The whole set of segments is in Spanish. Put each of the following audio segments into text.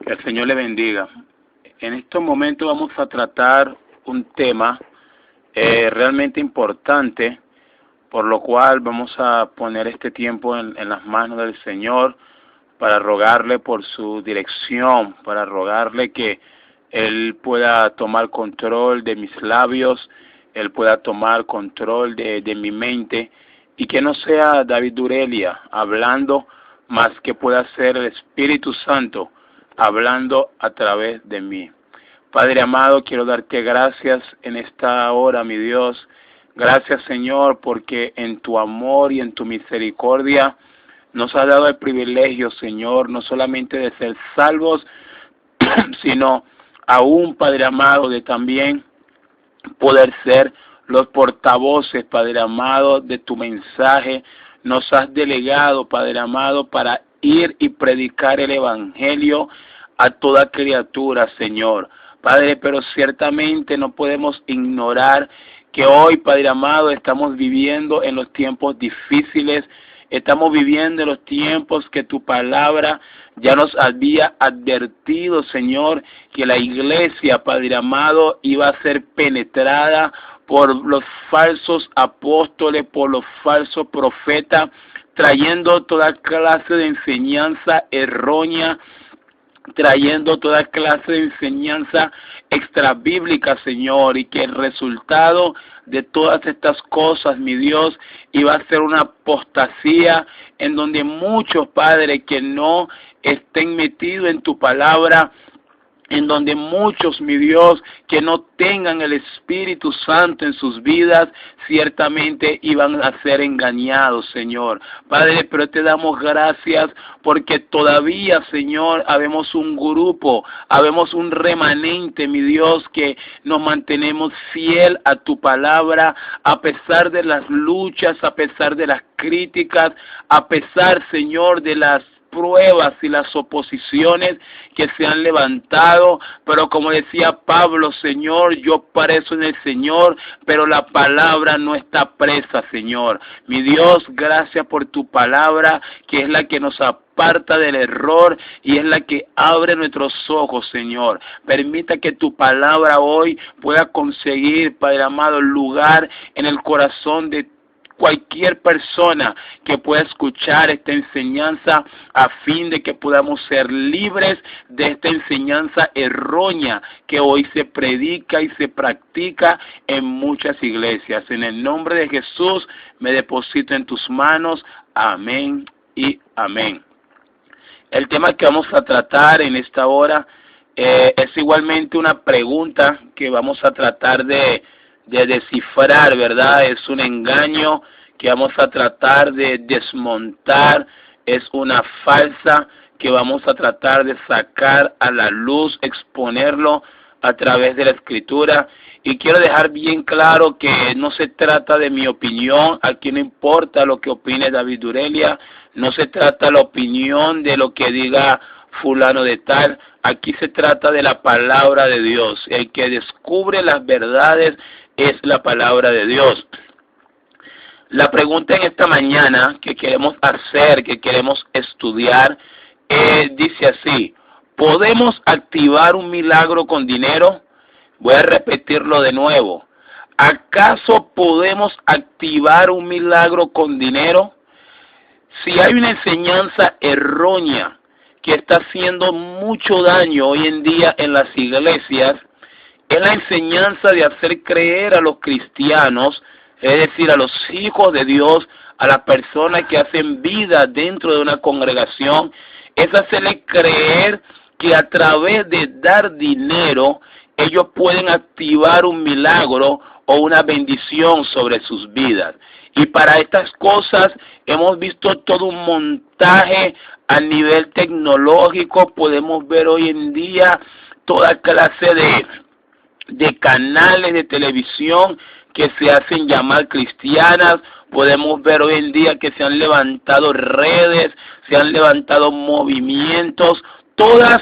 Que el Señor le bendiga. En estos momentos vamos a tratar un tema realmente importante, por lo cual vamos a poner este tiempo en las manos del Señor para rogarle por su dirección, para rogarle que Él pueda tomar control de mis labios, Él pueda tomar control de mi mente, y que no sea David Durelia hablando, más que pueda ser el Espíritu Santo hablando a través de mí. Padre amado, quiero darte gracias en esta hora, mi Dios. Gracias, Señor, porque en tu amor y en tu misericordia nos has dado el privilegio, Señor, no solamente de ser salvos, sino aún, Padre amado, de también poder ser los portavoces, Padre amado, de tu mensaje. Nos has delegado, Padre amado, para ir y predicar el Evangelio a toda criatura, Señor. Padre, pero ciertamente no podemos ignorar que hoy, Padre amado, estamos viviendo en los tiempos difíciles, estamos viviendo en los tiempos que tu palabra ya nos había advertido, Señor, que la iglesia, Padre amado, iba a ser penetrada por los falsos apóstoles, por los falsos profetas, trayendo toda clase de enseñanza errónea, trayendo toda clase de enseñanza extrabíblica, Señor, y que el resultado de todas estas cosas, mi Dios, iba a ser una apostasía en donde muchos, Padre, que no estén metidos en tu palabra, en donde muchos, mi Dios, que no tengan el Espíritu Santo en sus vidas, ciertamente iban a ser engañados, Señor. Padre, pero te damos gracias porque todavía, Señor, habemos un grupo, habemos un remanente, mi Dios, que nos mantenemos fiel a tu palabra, a pesar de las luchas, a pesar de las críticas, a pesar, Señor, de las pruebas y las oposiciones que se han levantado, pero como decía Pablo, Señor, yo preso en el Señor, pero la palabra no está presa, Señor. Mi Dios, gracias por tu palabra, que es la que nos aparta del error y es la que abre nuestros ojos, Señor. Permita que tu palabra hoy pueda conseguir, Padre amado, lugar en el corazón de cualquier persona que pueda escuchar esta enseñanza, a fin de que podamos ser libres de esta enseñanza errónea que hoy se predica y se practica en muchas iglesias. En el nombre de Jesús me deposito en tus manos. Amén y amén. El tema que vamos a tratar en esta hora es igualmente una pregunta que vamos a tratar de descifrar, ¿verdad? Es un engaño que vamos a tratar de desmontar, es una falsa que vamos a tratar de sacar a la luz, exponerlo a través de la Escritura. Y quiero dejar bien claro que no se trata de mi opinión, aquí no importa lo que opine David Durelia, no se trata la opinión de lo que diga fulano de tal, aquí se trata de la palabra de Dios. El que descubre las verdades es la palabra de Dios. La pregunta en esta mañana que queremos hacer, que queremos estudiar, dice así: ¿podemos activar un milagro con dinero? Voy a repetirlo de nuevo. ¿Acaso podemos activar un milagro con dinero? Si hay una enseñanza errónea que está haciendo mucho daño hoy en día en las iglesias, es la enseñanza de hacer creer a los cristianos, es decir, a los hijos de Dios, a las personas que hacen vida dentro de una congregación, es hacerle creer que a través de dar dinero ellos pueden activar un milagro o una bendición sobre sus vidas. Y para estas cosas hemos visto todo un montaje a nivel tecnológico. Podemos ver hoy en día toda clase de canales de televisión que se hacen llamar cristianas. Podemos ver hoy en día que se han levantado redes, se han levantado movimientos, todas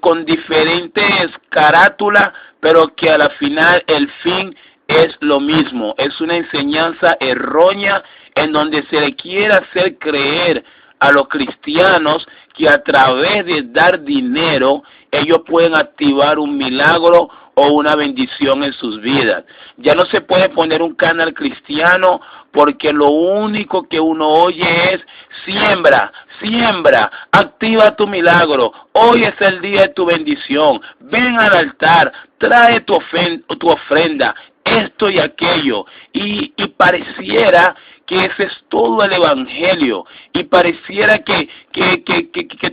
con diferentes carátulas, pero que a la final el fin es lo mismo. Es una enseñanza errónea en donde se le quiere hacer creer a los cristianos que a través de dar dinero, ellos pueden activar un milagro o una bendición en sus vidas. Ya no se puede poner un canal cristiano porque lo único que uno oye es siembra, siembra, activa tu milagro, hoy es el día de tu bendición, ven al altar, trae tu ofrenda, esto y aquello, y pareciera que ese es todo el evangelio, y pareciera que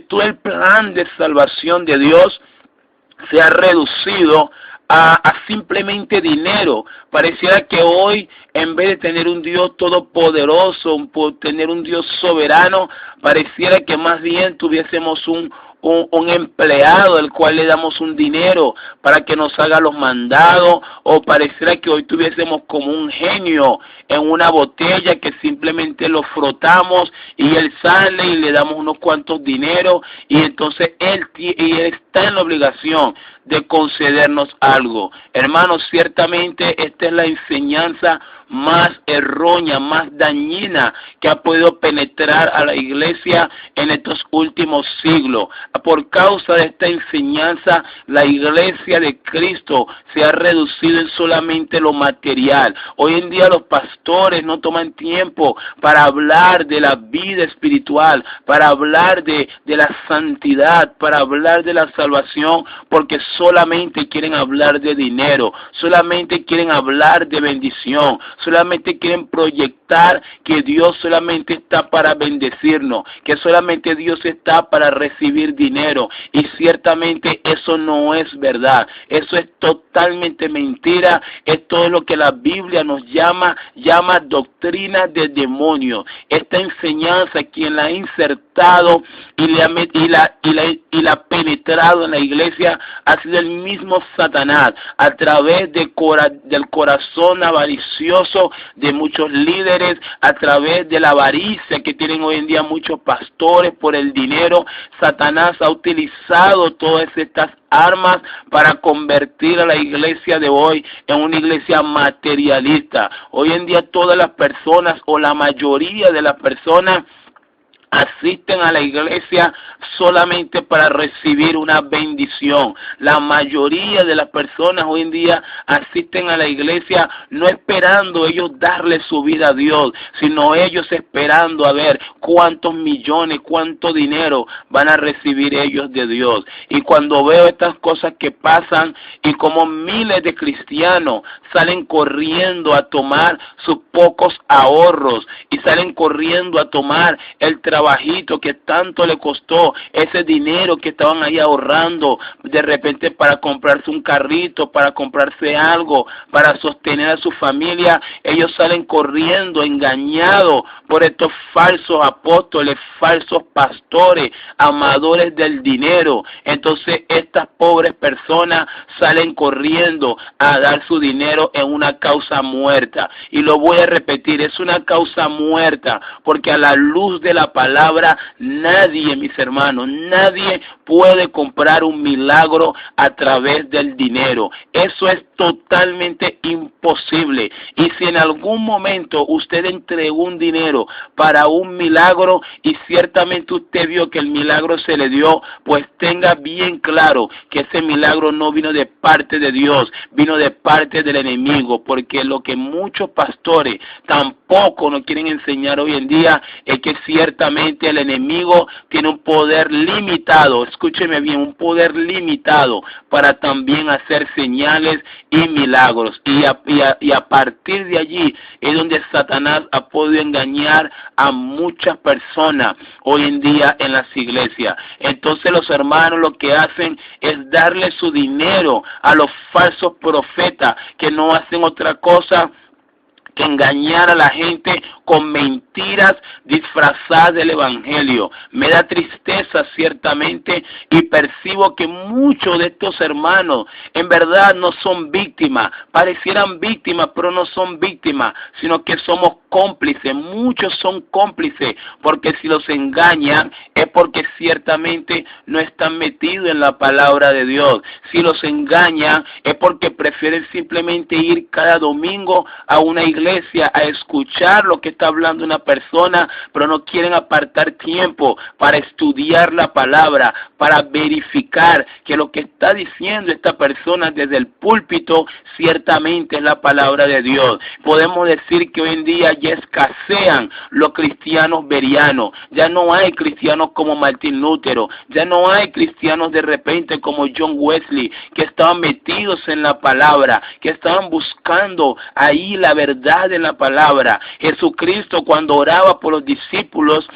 todo el plan de salvación de Dios se ha reducido a simplemente dinero. Pareciera que hoy, en vez de tener un Dios todopoderoso, tener un Dios soberano, pareciera que más bien tuviésemos un empleado al cual le damos un dinero para que nos haga los mandados, o pareciera que hoy tuviésemos como un genio en una botella que simplemente lo frotamos y él sale y le damos unos cuantos dineros y entonces él está en la obligación de concedernos algo. Hermanos, ciertamente esta es la enseñanza más errónea, más dañina que ha podido penetrar a la iglesia en estos últimos siglos. Por causa de esta enseñanza, la iglesia de Cristo se ha reducido en solamente lo material. Hoy en día los pastores no toman tiempo para hablar de la vida espiritual, para hablar de la santidad, para hablar de la salvación, porque solamente quieren hablar de dinero, solamente quieren hablar de bendición, solamente quieren proyectar que Dios solamente está para bendecirnos, que solamente Dios está para recibir dinero, y ciertamente eso no es verdad, eso es totalmente mentira, es todo lo que la Biblia nos llama doctrina de demonio. Esta enseñanza, quien la ha insertado y la ha penetrado en la iglesia, ha sido el mismo Satanás, a través del corazón avaricioso de muchos líderes, a través de la avaricia que tienen hoy en día muchos pastores por el dinero. Satanás ha utilizado todas estas armas para convertir a la iglesia de hoy en una iglesia materialista. Hoy en día todas las personas, o la mayoría de las personas, asisten a la iglesia solamente para recibir una bendición. La mayoría de las personas hoy en día asisten a la iglesia no esperando ellos darle su vida a Dios, sino ellos esperando a ver cuántos millones, cuánto dinero van a recibir ellos de Dios. Y cuando veo estas cosas que pasan, y como miles de cristianos salen corriendo a tomar sus pocos ahorros, y salen corriendo a tomar el trabajito que tanto le costó, ese dinero que estaban ahí ahorrando de repente para comprarse un carrito, para comprarse algo, para sostener a su familia, ellos salen corriendo engañados por estos falsos apóstoles, falsos pastores, amadores del dinero. Entonces estas pobres personas salen corriendo a dar su dinero en una causa muerta, y lo voy a repetir, es una causa muerta, porque a la luz de la palabra nadie, mis hermanos, nadie puede comprar un milagro a través del dinero. Eso es totalmente imposible. Y si en algún momento usted entregó un dinero para un milagro y ciertamente usted vio que el milagro se le dio, pues tenga bien claro que ese milagro no vino de parte de Dios, vino de parte del enemigo, porque lo que muchos pastores tampoco nos quieren enseñar hoy en día es que ciertamente el enemigo tiene un poder limitado, escúcheme bien, un poder limitado para también hacer señales y milagros, y a partir de allí es donde Satanás ha podido engañar a muchas personas hoy en día en las iglesias. Entonces los hermanos lo que hacen es darle su dinero a los falsos profetas, que no hacen otra cosa que engañar a la gente con mentiras disfrazadas del evangelio. Me da tristeza ciertamente, y percibo que muchos de estos hermanos en verdad no son víctimas, parecieran víctimas pero no son víctimas, sino que somos cómplices. Muchos son cómplices, porque si los engañan es porque ciertamente no están metidos en la palabra de Dios. Si los engañan es porque prefieren simplemente ir cada domingo a una iglesia a escuchar lo que está hablando una persona, pero no quieren apartar tiempo para estudiar la palabra, para verificar que lo que está diciendo esta persona desde el púlpito ciertamente es la palabra de Dios. Podemos decir que hoy en día ya escasean los cristianos berianos, ya no hay cristianos como Martín Lutero, ya no hay cristianos de repente como John Wesley, que estaban metidos en la palabra, que estaban buscando ahí la verdad en la palabra. Jesucristo, cuando oraba por los discípulos,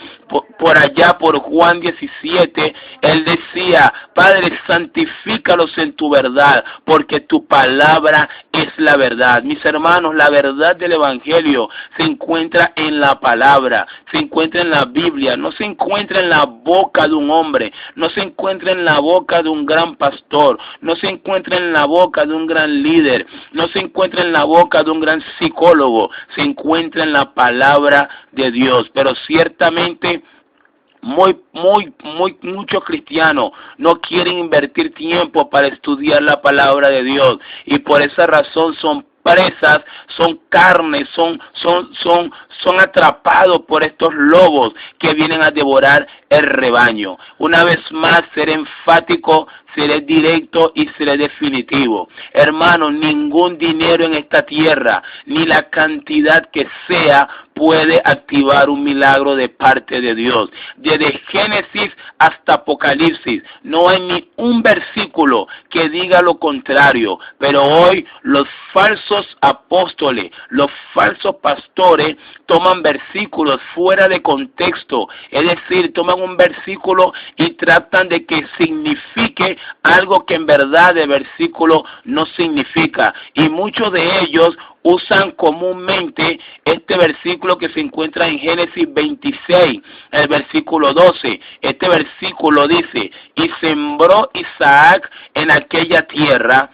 por allá por Juan 17, él decía: Padre, santifícalos en tu verdad, porque tu palabra es la verdad. Mis hermanos, la verdad del Evangelio se encuentra en la palabra, se encuentra en la Biblia, no se encuentra en la boca de un hombre, no se encuentra en la boca de un gran pastor, no se encuentra en la boca de un gran líder, no se encuentra en la boca de un gran psicólogo, se encuentra en la palabra de Dios. Pero ciertamente muchos cristianos no quieren invertir tiempo para estudiar la palabra de Dios, y por esa razón son presas, son carnes, son atrapados por estos lobos que vienen a devorar el rebaño. Una vez más, seré enfático, seré directo y seré definitivo. Hermanos, ningún dinero en esta tierra, ni la cantidad que sea, puede activar un milagro de parte de Dios. Desde Génesis hasta Apocalipsis, no hay ni un versículo que diga lo contrario. Pero hoy los falsos apóstoles, los falsos pastores, toman versículos fuera de contexto. Es decir, toman un versículo y tratan de que signifique algo que en verdad el versículo no significa. Y muchos de ellos usan comúnmente este versículo que se encuentra en Génesis 26, el versículo 12. Este versículo dice: y sembró Isaac en aquella tierra,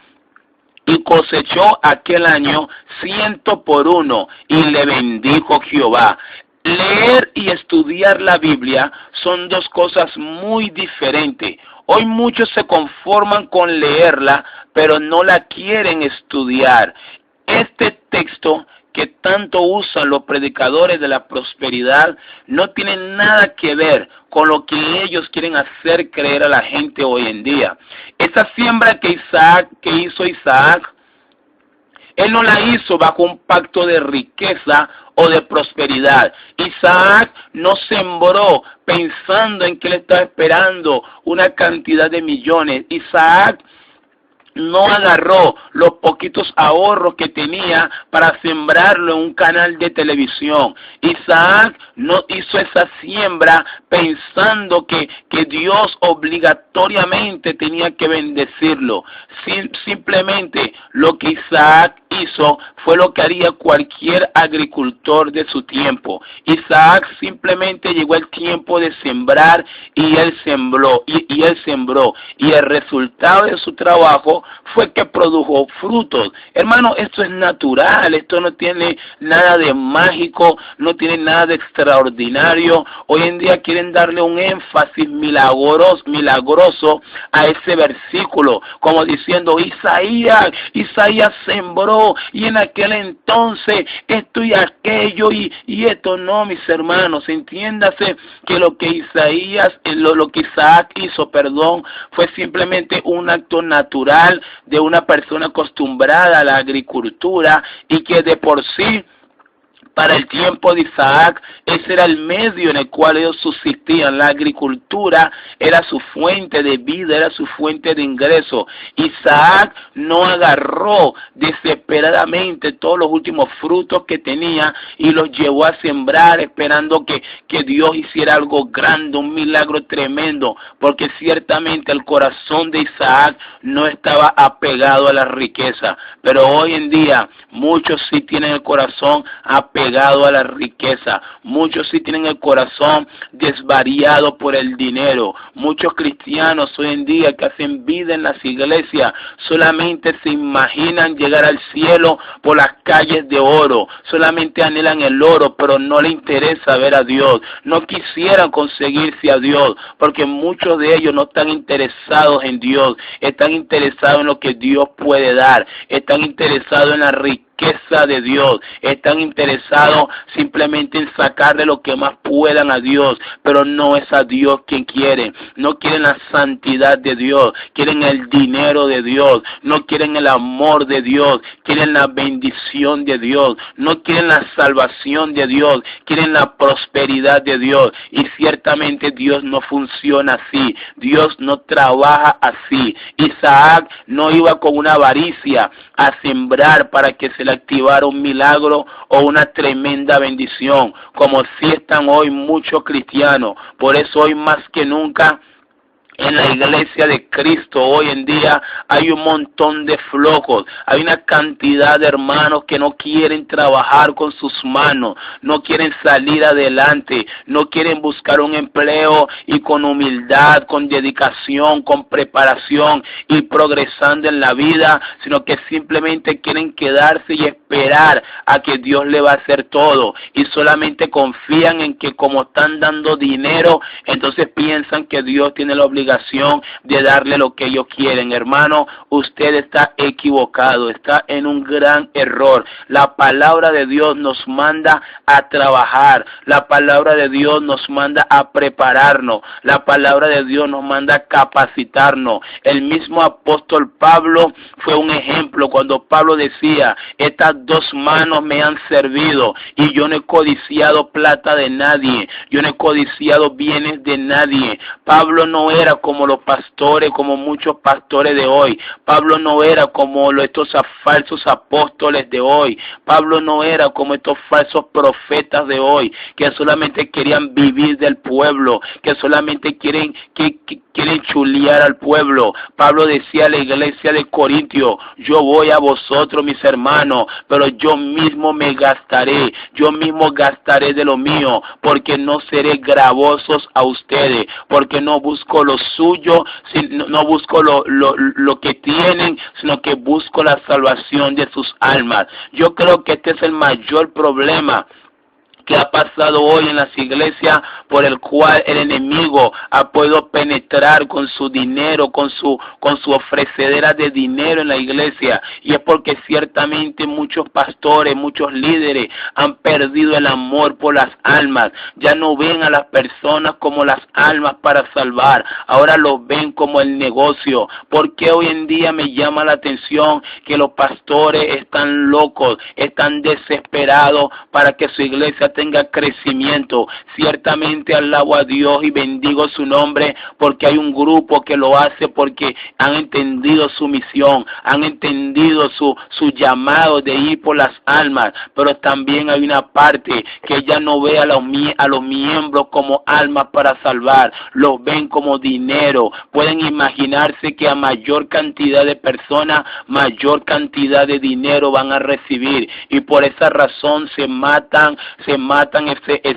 y cosechó aquel año 100 por 1, y le bendijo Jehová. Leer y estudiar la Biblia son dos cosas muy diferentes. Hoy muchos se conforman con leerla, pero no la quieren estudiar. Este texto que tanto usan los predicadores de la prosperidad no tiene nada que ver con lo que ellos quieren hacer creer a la gente hoy en día. Esa siembra que hizo Isaac, él no la hizo bajo un pacto de riqueza o de prosperidad. Isaac no sembró pensando en que él estaba esperando una cantidad de millones. Isaac no agarró los poquitos ahorros que tenía para sembrarlo en un canal de televisión. Isaac no hizo esa siembra pensando que Dios obligatoriamente tenía que bendecirlo. Simplemente lo que Isaac hizo fue lo que haría cualquier agricultor de su tiempo. Isaac simplemente llegó el tiempo de sembrar, y él sembró, y el resultado de su trabajo fue que produjo frutos. Hermano, esto es natural, esto no tiene nada de mágico, no tiene nada de extraordinario. Hoy en día quieren darle un énfasis milagroso a ese versículo, como diciendo: Isaías sembró, y en aquel entonces esto y aquello y esto. No, mis hermanos, entiéndase que lo que Isaac hizo, fue simplemente un acto natural de una persona acostumbrada a la agricultura, y que de por sí, para el tiempo de Isaac, ese era el medio en el cual ellos subsistían. La agricultura era su fuente de vida, era su fuente de ingreso. Isaac no agarró desesperadamente todos los últimos frutos que tenía y los llevó a sembrar esperando que Dios hiciera algo grande, un milagro tremendo, porque ciertamente el corazón de Isaac no estaba apegado a la riqueza. Pero hoy en día muchos sí tienen el corazón apegado a la riqueza. Muchos sí tienen el corazón desvariado por el dinero. Muchos cristianos hoy en día que hacen vida en las iglesias solamente se imaginan llegar al cielo por las calles de oro. Solamente anhelan el oro, pero no le interesa ver a Dios. No quisieran conseguirse a Dios, porque muchos de ellos no están interesados en Dios. Están interesados en lo que Dios puede dar. Están interesados en la riqueza riqueza de Dios. Están interesados simplemente en sacarle lo que más puedan a Dios, pero no es a Dios quien quieren. No quieren la santidad de Dios, quieren el dinero de Dios, no quieren el amor de Dios, quieren la bendición de Dios, no quieren la salvación de Dios, quieren la prosperidad de Dios. Y ciertamente Dios no funciona así, Dios no trabaja así. Isaac no iba con una avaricia a sembrar para que se le activara un milagro o una tremenda bendición, como sí están hoy muchos cristianos. Por eso hoy más que nunca en la iglesia de Cristo hoy en día hay un montón de flojos, hay una cantidad de hermanos que no quieren trabajar con sus manos, no quieren salir adelante, no quieren buscar un empleo y con humildad, con dedicación, con preparación y progresando en la vida, sino que simplemente quieren quedarse y esperar a que Dios le va a hacer todo, y solamente confían en que como están dando dinero, entonces piensan que Dios tiene la obligación de darle lo que ellos quieren. Hermano, usted está equivocado, está en un gran error. La palabra de Dios nos manda a trabajar, la palabra de Dios nos manda a prepararnos, la palabra de Dios nos manda a capacitarnos. El mismo apóstol Pablo fue un ejemplo cuando Pablo decía: estas dos manos me han servido y yo no he codiciado plata de nadie, yo no he codiciado bienes de nadie. Pablo no era como los pastores, como muchos pastores de hoy. Pablo no era como estos falsos apóstoles de hoy. Pablo no era como estos falsos profetas de hoy, que solamente querían vivir del pueblo, que solamente quieren chulear al pueblo. Pablo decía a la iglesia de Corintio: yo voy a vosotros, mis hermanos, pero yo mismo me gastaré, yo mismo gastaré de lo mío, porque no seré gravosos a ustedes, porque no busco lo suyo, no busco lo que tienen, sino que busco la salvación de sus almas. Yo creo que este es el mayor problema que ha pasado hoy en las iglesias, por el cual el enemigo ha podido penetrar con su dinero, con su ofrecedera de dinero en la iglesia, y es porque ciertamente muchos pastores, muchos líderes han perdido el amor por las almas. Ya no ven a las personas como las almas para salvar, ahora los ven como el negocio. Porque hoy en día me llama la atención que los pastores están locos, están desesperados para que su iglesia tenga crecimiento. Ciertamente alabo a Dios y bendigo su nombre, porque hay un grupo que lo hace porque han entendido su misión, han entendido su llamado de ir por las almas, pero también hay una parte que ya no ve a los miembros como almas para salvar, los ven como dinero. Pueden imaginarse que a mayor cantidad de personas, mayor cantidad de dinero van a recibir, y por esa razón se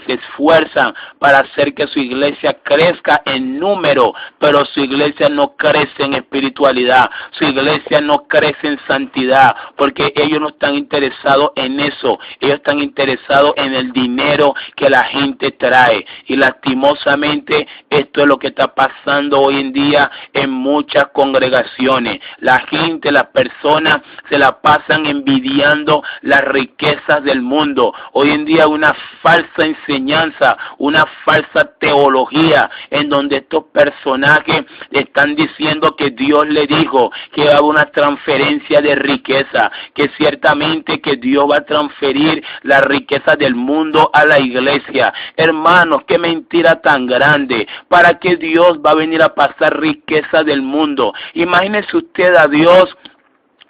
esfuerzan para hacer que su iglesia crezca en número, pero su iglesia no crece en espiritualidad, su iglesia no crece en santidad, porque ellos no están interesados en eso, ellos están interesados en el dinero que la gente trae. Y lastimosamente esto es lo que está pasando hoy en día en muchas congregaciones. La gente, las personas se la pasan envidiando las riquezas del mundo. Hoy en día una falsa enseñanza, una falsa teología, en donde estos personajes están diciendo que Dios le dijo que va a haber una transferencia de riqueza, que ciertamente que Dios va a transferir la riqueza del mundo a la iglesia. Hermanos, qué mentira tan grande. ¿Para qué Dios va a venir a pasar riqueza del mundo? Imagínese usted a Dios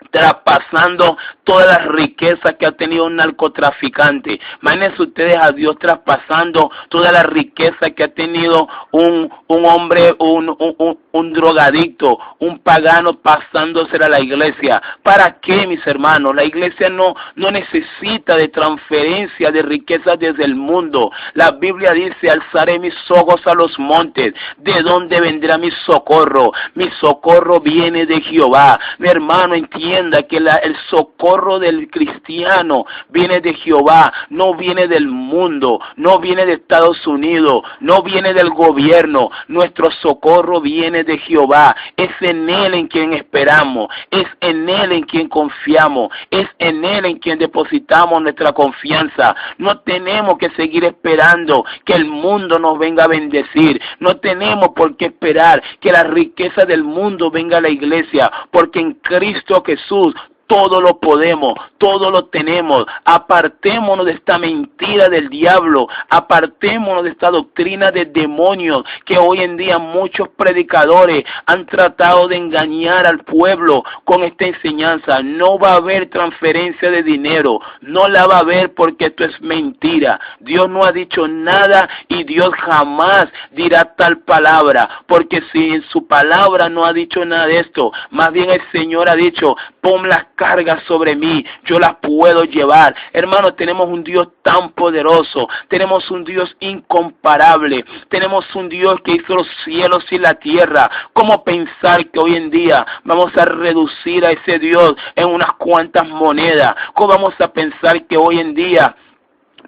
traspasando todas las riquezas que ha tenido un narcotraficante. Imagínense ustedes a Dios traspasando toda la riqueza que ha tenido un hombre, un drogadicto, un pagano, pasándose a la iglesia. ¿Para qué, mis hermanos? La iglesia no necesita de transferencia de riquezas desde el mundo. La Biblia dice: alzaré mis ojos a los montes. ¿De dónde vendrá mi socorro? Mi socorro viene de Jehová. Mi hermano, entiende entienda que el socorro del cristiano viene de Jehová, no viene del mundo, no viene de Estados Unidos, no viene del gobierno. Nuestro socorro viene de Jehová. Es en Él en quien esperamos, es en Él en quien confiamos, es en Él en quien depositamos nuestra confianza. No tenemos que seguir esperando que el mundo nos venga a bendecir. No tenemos por qué esperar que la riqueza del mundo venga a la iglesia, porque en Cristo Jesús todo lo podemos, todo lo tenemos. Apartémonos de esta mentira del diablo, apartémonos de esta doctrina de demonios que hoy en día muchos predicadores han tratado de engañar al pueblo con esta enseñanza. No va a haber transferencia de dinero, no la va a haber porque esto es mentira. Dios no ha dicho nada y Dios jamás dirá tal palabra, porque si en su palabra no ha dicho nada de esto, más bien el Señor ha dicho, pon las cargas sobre mí, yo las puedo llevar. Hermanos, tenemos un Dios tan poderoso, tenemos un Dios incomparable, tenemos un Dios que hizo los cielos y la tierra. ¿Cómo pensar que hoy en día vamos a reducir a ese Dios en unas cuantas monedas? ¿Cómo vamos a pensar que hoy en día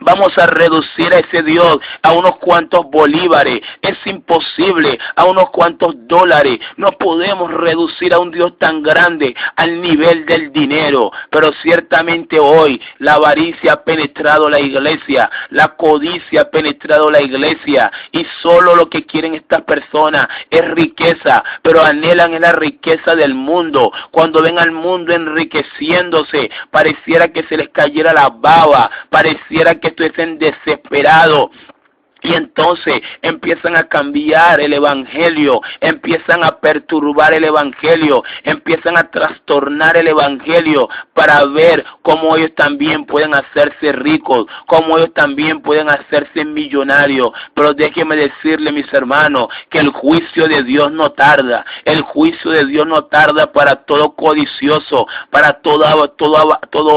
vamos a reducir a ese Dios a unos cuantos bolívares? Es imposible, a unos cuantos dólares. No podemos reducir a un Dios tan grande al nivel del dinero. Pero ciertamente hoy la avaricia ha penetrado la iglesia, la codicia ha penetrado la iglesia, y solo lo que quieren estas personas es riqueza, pero anhelan en la riqueza del mundo. Cuando ven al mundo enriqueciéndose, pareciera que se les cayera la baba, pareciera que estuviesen desesperados. Y entonces empiezan a cambiar el evangelio, empiezan a perturbar el evangelio, empiezan a trastornar el evangelio para ver cómo ellos también pueden hacerse ricos, cómo ellos también pueden hacerse millonarios. Pero déjenme decirle, mis hermanos, que el juicio de Dios no tarda. El juicio de Dios no tarda para todo codicioso, para todo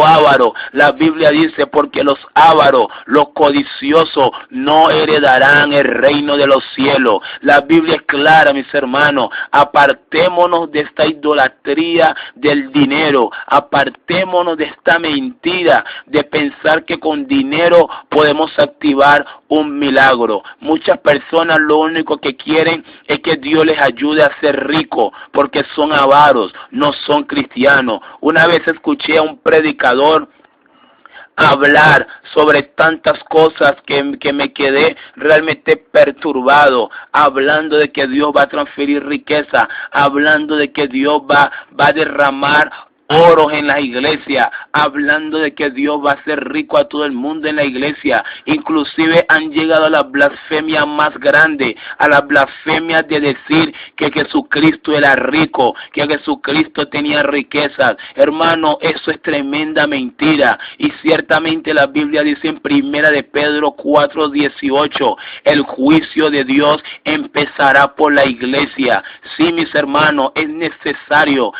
avaro. La Biblia dice, porque los ávaros, los codiciosos, no heredarán el reino de los cielos. La Biblia es clara, mis hermanos. Apartémonos de esta idolatría del dinero. Apartémonos de esta mentira de pensar que con dinero podemos activar un milagro. Muchas personas lo único que quieren es que Dios les ayude a ser ricos, porque son avaros, no son cristianos. Una vez escuché a un predicador hablar sobre tantas cosas que me quedé realmente perturbado, hablando de que Dios va a transferir riqueza, hablando de que Dios va a derramar oros en la iglesia, hablando de que Dios va a hacer rico a todo el mundo en la iglesia. Inclusive han llegado a la blasfemia más grande, a la blasfemia de decir que Jesucristo era rico, que Jesucristo tenía riquezas. Hermano, eso es tremenda mentira, y ciertamente la Biblia dice en Primera de Pedro 4:18, el juicio de Dios empezará por la iglesia. Sí, mis hermanos, es necesario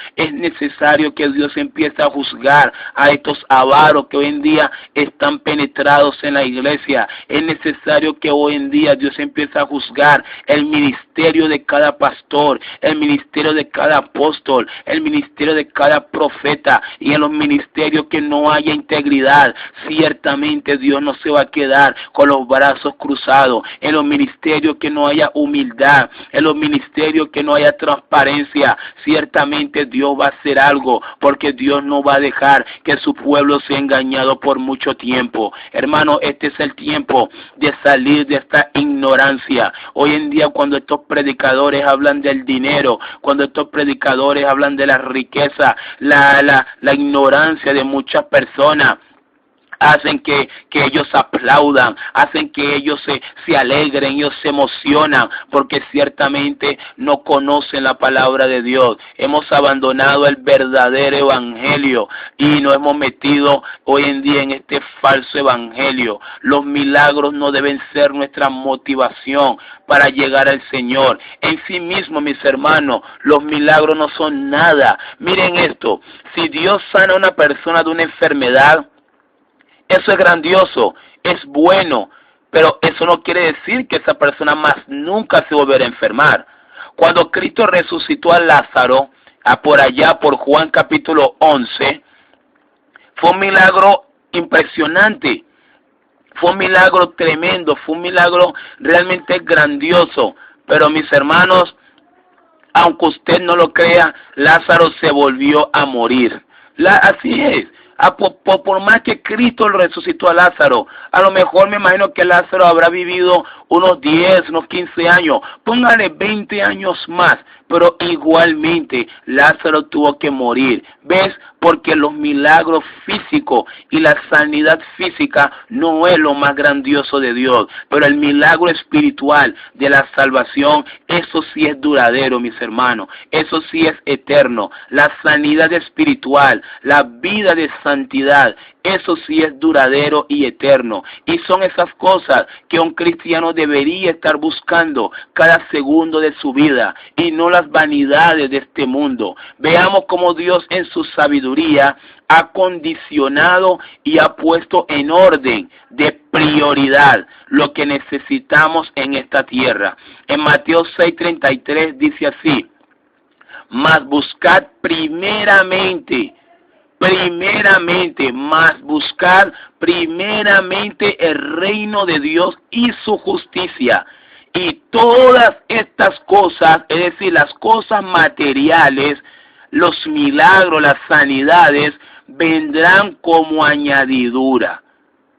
que Dios empieza a juzgar a estos avaros que hoy en día están penetrados en la iglesia. Es necesario que hoy en día Dios empiece a juzgar el ministerio de cada pastor, el ministerio de cada apóstol, el ministerio de cada profeta, y en los ministerios que no haya integridad, ciertamente Dios no se va a quedar con los brazos cruzados. En los ministerios que no haya humildad, en los ministerios que no haya transparencia, ciertamente Dios va a hacer algo, porque Dios no va a dejar que su pueblo sea engañado por mucho tiempo. Hermano, este es el tiempo de salir de esta ignorancia. Hoy en día, cuando estos predicadores hablan del dinero, cuando estos predicadores hablan de la riqueza, la ignorancia de muchas personas hacen que ellos aplaudan, hacen que ellos se alegren, ellos se emocionan, porque ciertamente no conocen la palabra de Dios. Hemos abandonado el verdadero evangelio y nos hemos metido hoy en día en este falso evangelio. Los milagros no deben ser nuestra motivación para llegar al Señor. En sí mismo, mis hermanos, los milagros no son nada. Miren esto, si Dios sana a una persona de una enfermedad, eso es grandioso, es bueno, pero eso no quiere decir que esa persona más nunca se volverá a enfermar. Cuando Cristo resucitó a Lázaro, por allá por Juan capítulo 11, fue un milagro impresionante, fue un milagro tremendo, fue un milagro realmente grandioso. Pero mis hermanos, aunque usted no lo crea, Lázaro se volvió a morir. Así es. Por más que Cristo resucitó a Lázaro, a lo mejor me imagino que Lázaro habrá vivido unos 10, unos 15 años, póngale 20 años más, pero igualmente Lázaro tuvo que morir. ¿Ves? Porque los milagros físicos y la sanidad física no es lo más grandioso de Dios, pero el milagro espiritual de la salvación, eso sí es duradero, mis hermanos, eso sí es eterno. La sanidad espiritual, la vida de santidad, eso sí es duradero y eterno. Y son esas cosas que un cristiano debería estar buscando cada segundo de su vida, y no las vanidades de este mundo. Veamos cómo Dios en su sabiduría ha condicionado y ha puesto en orden de prioridad lo que necesitamos en esta tierra. En Mateo 6:33 dice así: mas buscad primeramente, buscar primeramente el reino de Dios y su justicia, y todas estas cosas, es decir, las cosas materiales, los milagros, las sanidades, vendrán como añadidura.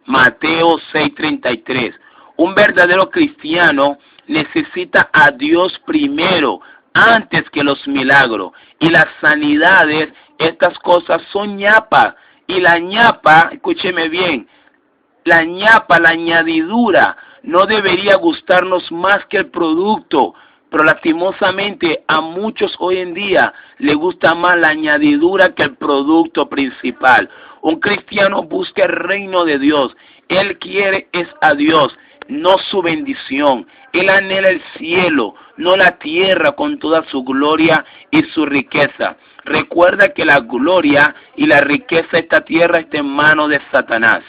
Mateo 6:33. Un verdadero cristiano necesita a Dios primero, antes que los milagros. Y las sanidades, estas cosas son ñapa. Y la ñapa, escúcheme bien, la ñapa, la añadidura, no debería gustarnos más que el producto. Pero lastimosamente a muchos hoy en día le gusta más la añadidura que el producto principal. Un cristiano busca el reino de Dios. Él quiere es a Dios, no su bendición. Él anhela el cielo, no la tierra con toda su gloria y su riqueza. Recuerda que la gloria y la riqueza de esta tierra está en manos de Satanás.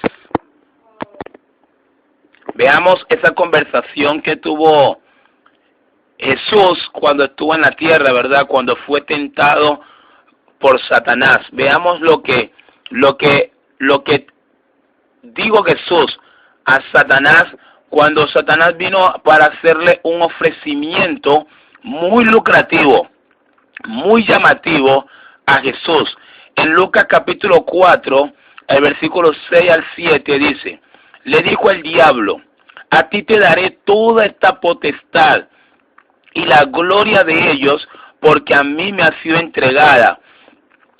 Veamos esa conversación que tuvo Jesús cuando estuvo en la tierra, ¿verdad? Cuando fue tentado por Satanás. Veamos lo que dijo Jesús a Satanás cuando Satanás vino para hacerle un ofrecimiento muy lucrativo, muy llamativo a Jesús. En Lucas capítulo 4, el versículo 6 al 7 dice: le dijo el diablo: a ti te daré toda esta potestad y la gloria de ellos, porque a mí me ha sido entregada,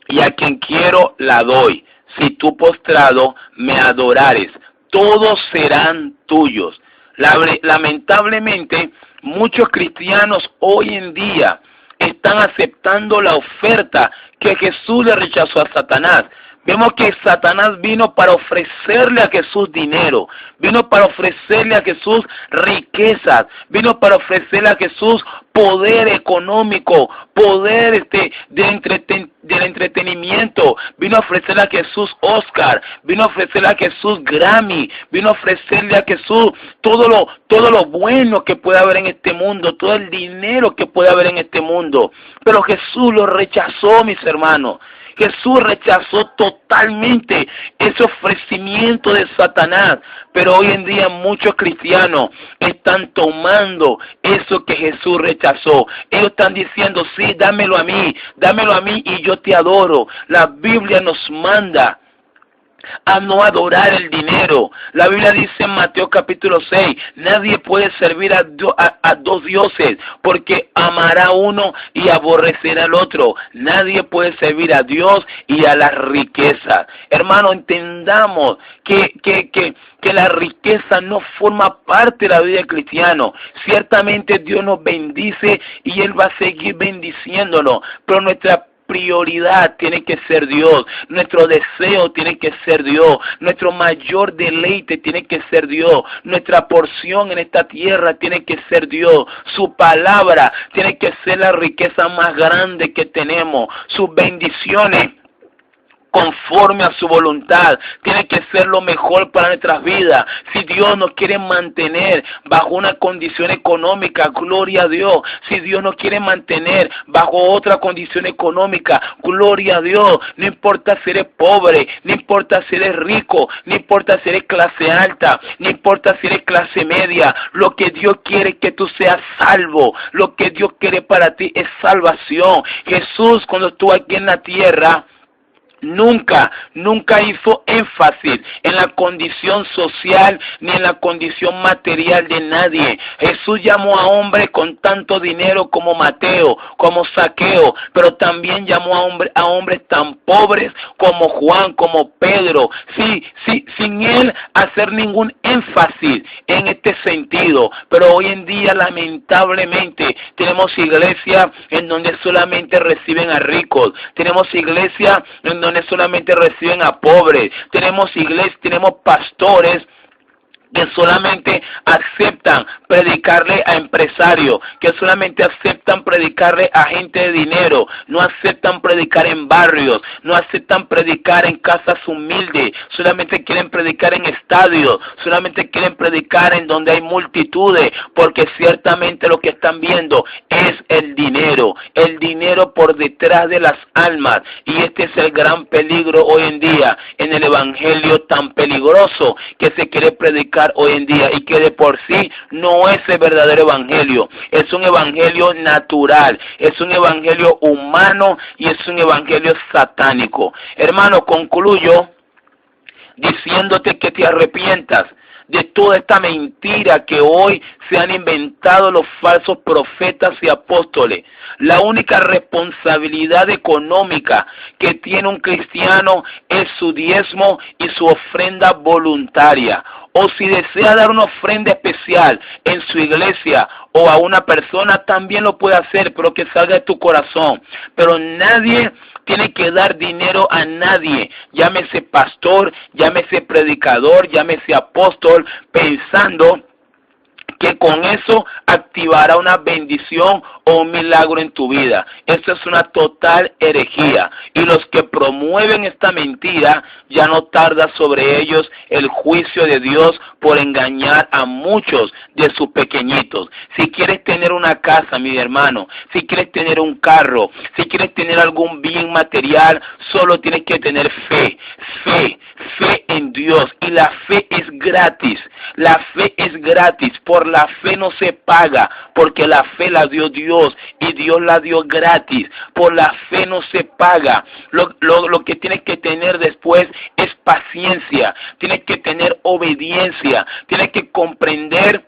y a quien quiero la doy. Si tú postrado me adorares, todos serán tuyos. Lamentablemente, muchos cristianos hoy en día están aceptando la oferta que Jesús le rechazó a Satanás. Vemos que Satanás vino para ofrecerle a Jesús dinero, vino para ofrecerle a Jesús riquezas, vino para ofrecerle a Jesús poder económico, poder del entretenimiento, vino a ofrecerle a Jesús Oscar, vino a ofrecerle a Jesús Grammy, vino a ofrecerle a Jesús todo lo bueno que puede haber en este mundo, todo el dinero que puede haber en este mundo. Pero Jesús lo rechazó, mis hermanos. Jesús rechazó totalmente ese ofrecimiento de Satanás, pero hoy en día muchos cristianos están tomando eso que Jesús rechazó. Ellos están diciendo: sí, dámelo a mí y yo te adoro. La Biblia nos manda a no adorar el dinero. La Biblia dice en Mateo capítulo 6, nadie puede servir a dos dioses, porque amará a uno y aborrecerá al otro. Nadie puede servir a Dios y a las riquezas. Hermano, entendamos que la riqueza no forma parte de la vida del cristiano. Ciertamente Dios nos bendice y Él va a seguir bendiciéndonos, pero nuestra prioridad tiene que ser Dios, nuestro deseo tiene que ser Dios, nuestro mayor deleite tiene que ser Dios, nuestra porción en esta tierra tiene que ser Dios, su palabra tiene que ser la riqueza más grande que tenemos, sus bendiciones conforme a su voluntad. Tiene que ser lo mejor para nuestras vidas. Si Dios nos quiere mantener bajo una condición económica, gloria a Dios. Si Dios nos quiere mantener bajo otra condición económica, gloria a Dios. No importa si eres pobre, no importa si eres rico, no importa si eres clase alta, no importa si eres clase media. Lo que Dios quiere es que tú seas salvo. Lo que Dios quiere para ti es salvación. Jesús, cuando estuvo aquí en la tierra, nunca hizo énfasis en la condición social ni en la condición material de nadie. Jesús llamó a hombres con tanto dinero como Mateo, como Zaqueo, pero también llamó a hombres tan pobres como Juan, como Pedro, sin él hacer ningún énfasis en este sentido. Pero hoy en día, lamentablemente, tenemos iglesias en donde solamente reciben a ricos, tenemos iglesias en donde solamente reciben a pobres, tenemos iglesias, tenemos pastores que solamente aceptan predicarle a empresarios, que solamente aceptan predicarle a gente de dinero, no aceptan predicar en barrios, no aceptan predicar en casas humildes, solamente quieren predicar en estadios, solamente quieren predicar en donde hay multitudes, porque ciertamente lo que están viendo es el dinero por detrás de las almas, y este es el gran peligro hoy en día en el evangelio tan peligroso que se quiere predicar hoy en día, y que de por sí no es el verdadero evangelio. Es un evangelio natural, es un evangelio humano y es un evangelio satánico. Hermano, concluyo diciéndote que te arrepientas de toda esta mentira que hoy se han inventado los falsos profetas y apóstoles. La única responsabilidad económica que tiene un cristiano es su diezmo y su ofrenda voluntaria. O si desea dar una ofrenda especial en su iglesia o a una persona, también lo puede hacer, pero que salga de tu corazón. Pero nadie tiene que dar dinero a nadie, llámese pastor, llámese predicador, llámese apóstol, pensando que con eso activará una bendición o un milagro en tu vida. Esto es una total herejía, y los que promueven esta mentira, ya no tarda sobre ellos el juicio de Dios por engañar a muchos de sus pequeñitos. Si quieres tener una casa, mi hermano, si quieres tener un carro, si quieres tener algún bien material, solo tienes que tener fe en Dios, y la fe es gratis. La fe es gratis. Por la fe no se paga, porque la fe la dio Dios y Dios la dio gratis. Por la fe no se paga. Lo que tienes que tener después es paciencia, tienes que tener obediencia, tienes que comprender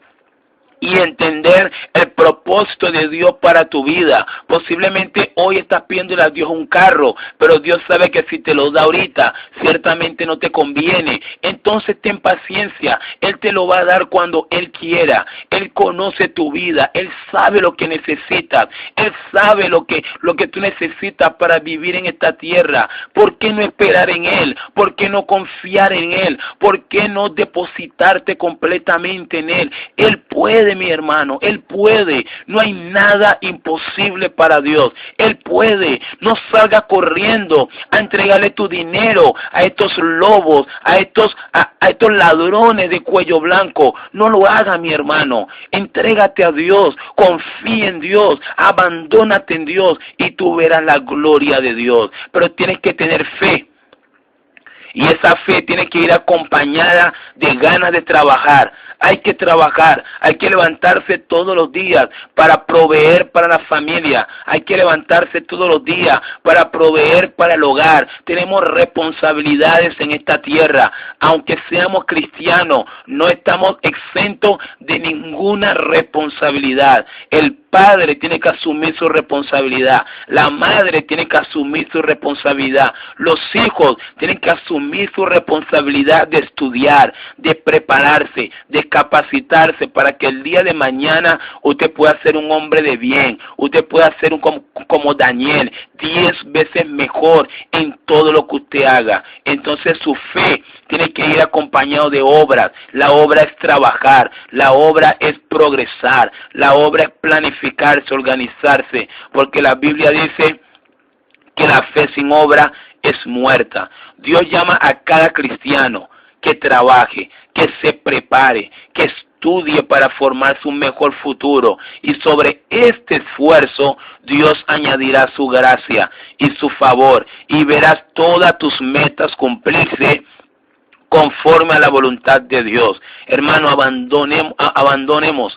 y entender el propósito de Dios para tu vida. Posiblemente hoy estás pidiéndole a Dios un carro, pero Dios sabe que si te lo da ahorita, ciertamente no te conviene. Entonces ten paciencia, Él te lo va a dar cuando Él quiera. Él conoce tu vida, Él sabe lo que necesitas, Él sabe lo que tú necesitas para vivir en esta tierra. ¿Por qué no esperar en Él? ¿Por qué no confiar en Él? ¿Por qué no depositarte completamente en Él? Él puede, mi hermano, Él puede. No hay nada imposible para Dios. Él puede. No salga corriendo a entregarle tu dinero a estos lobos, a estos ladrones de cuello blanco. No lo haga, mi hermano. Entrégate a Dios, confía en Dios, abandónate en Dios y tú verás la gloria de Dios. Pero tienes que tener fe. Y esa fe tiene que ir acompañada de ganas de trabajar. Hay que trabajar, hay que levantarse todos los días para proveer para la familia. Hay que levantarse todos los días para proveer para el hogar. Tenemos responsabilidades en esta tierra. Aunque seamos cristianos, no estamos exentos de ninguna responsabilidad. El padre tiene que asumir su responsabilidad. La madre tiene que asumir su responsabilidad. Los hijos tienen que asumir su responsabilidad de estudiar, de prepararse, de capacitarse para que el día de mañana usted pueda ser un hombre de bien. Usted pueda ser como Daniel, 10 veces mejor en todo lo que usted haga. Entonces su fe tiene que ir acompañado de obras. La obra es trabajar, la obra es progresar, la obra es planificarse, organizarse, porque la Biblia dice que la fe sin obra es muerta. Dios llama a cada cristiano que trabaje, que se prepare, que estudie para formarse un mejor futuro. Y sobre este esfuerzo, Dios añadirá su gracia y su favor. Y verás todas tus metas cumplirse conforme a la voluntad de Dios. Hermano, abandonemos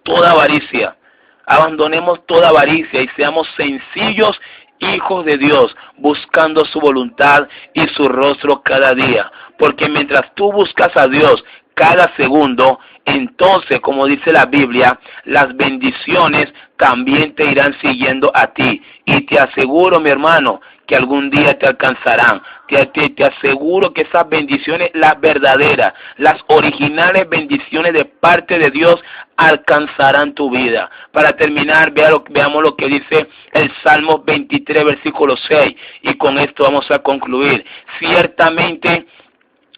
toda avaricia. Abandonemos toda avaricia y seamos sencillos hijos de Dios, buscando su voluntad y su rostro cada día. Porque mientras tú buscas a Dios cada segundo, entonces, como dice la Biblia, las bendiciones también te irán siguiendo a ti. Y te aseguro, mi hermano, que algún día te alcanzarán. Te aseguro que esas bendiciones, las verdaderas, las originales bendiciones de parte de Dios, alcanzarán tu vida. Para terminar, veamos lo que dice el Salmo 23, versículo 6. Y con esto vamos a concluir. Ciertamente,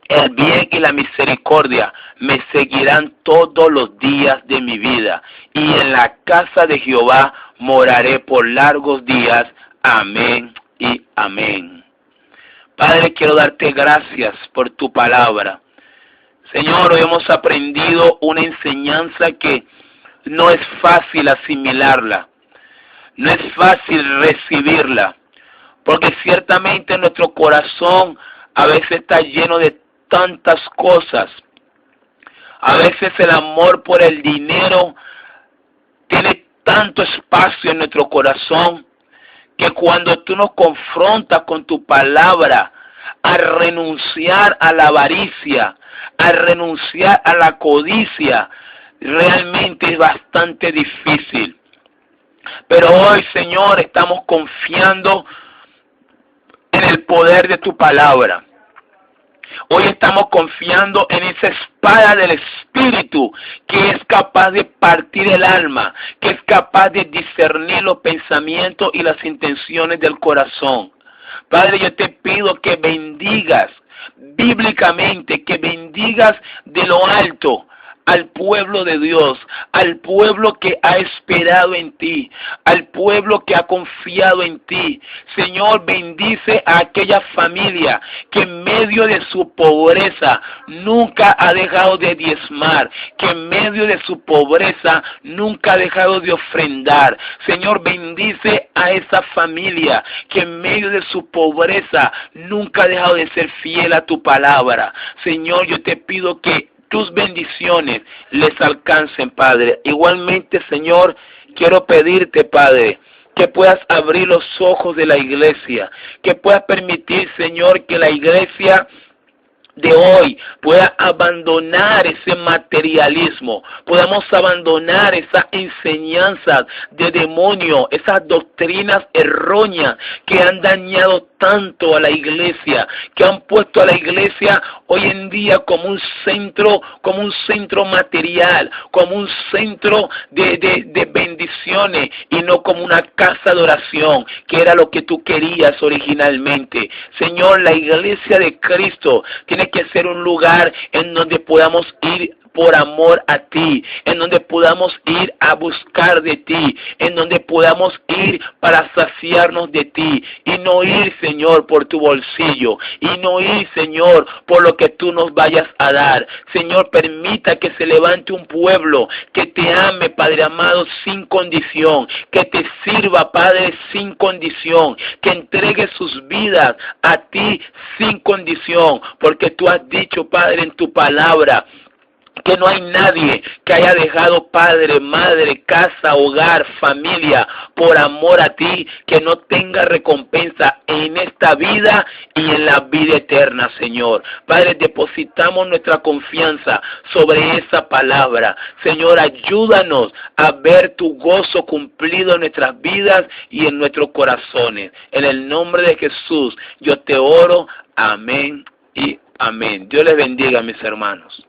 el bien y la misericordia me seguirán todos los días de mi vida, y en la casa de Jehová moraré por largos días. Amén y amén. Padre, quiero darte gracias por tu palabra. Señor, hoy hemos aprendido una enseñanza que no es fácil asimilarla, no es fácil recibirla, porque ciertamente nuestro corazón a veces está lleno de tantas cosas. A veces el amor por el dinero tiene tanto espacio en nuestro corazón que cuando tú nos confrontas con tu palabra a renunciar a la avaricia, a renunciar a la codicia, realmente es bastante difícil. Pero hoy, Señor, estamos confiando en el poder de tu palabra. Hoy estamos confiando en esa espada del Espíritu que es capaz de partir el alma, que es capaz de discernir los pensamientos y las intenciones del corazón. Padre, yo te pido que bendigas bíblicamente, que bendigas de lo alto al pueblo de Dios, al pueblo que ha esperado en ti, al pueblo que ha confiado en ti. Señor, bendice a aquella familia que en medio de su pobreza nunca ha dejado de diezmar, que en medio de su pobreza nunca ha dejado de ofrendar. Señor, bendice a esa familia que en medio de su pobreza nunca ha dejado de ser fiel a tu palabra. Señor, yo te pido que tus bendiciones les alcancen, Padre. Igualmente, Señor, quiero pedirte, Padre, que puedas abrir los ojos de la iglesia, que puedas permitir, Señor, que la iglesia de hoy pueda abandonar ese materialismo, podamos abandonar esas enseñanzas de demonio, esas doctrinas erróneas que han dañado tanto a la iglesia, que han puesto a la iglesia hoy en día como un centro material, como un centro de bendiciones y no como una casa de oración, que era lo que tú querías originalmente. Señor, la iglesia de Cristo tiene que ser un lugar en donde podamos ir por amor a ti, en donde podamos ir a buscar de ti, en donde podamos ir para saciarnos de ti, y no ir, Señor, por tu bolsillo, y no ir, Señor, por lo que tú nos vayas a dar. Señor, permita que se levante un pueblo que te ame, Padre amado, sin condición, que te sirva, Padre, sin condición, que entregue sus vidas a ti sin condición, porque tú has dicho, Padre, en tu palabra, que no hay nadie que haya dejado padre, madre, casa, hogar, familia, por amor a ti, que no tenga recompensa en esta vida y en la vida eterna, Señor. Padre, depositamos nuestra confianza sobre esa palabra. Señor, ayúdanos a ver tu gozo cumplido en nuestras vidas y en nuestros corazones. En el nombre de Jesús, yo te oro. Amén y amén. Dios les bendiga, mis hermanos.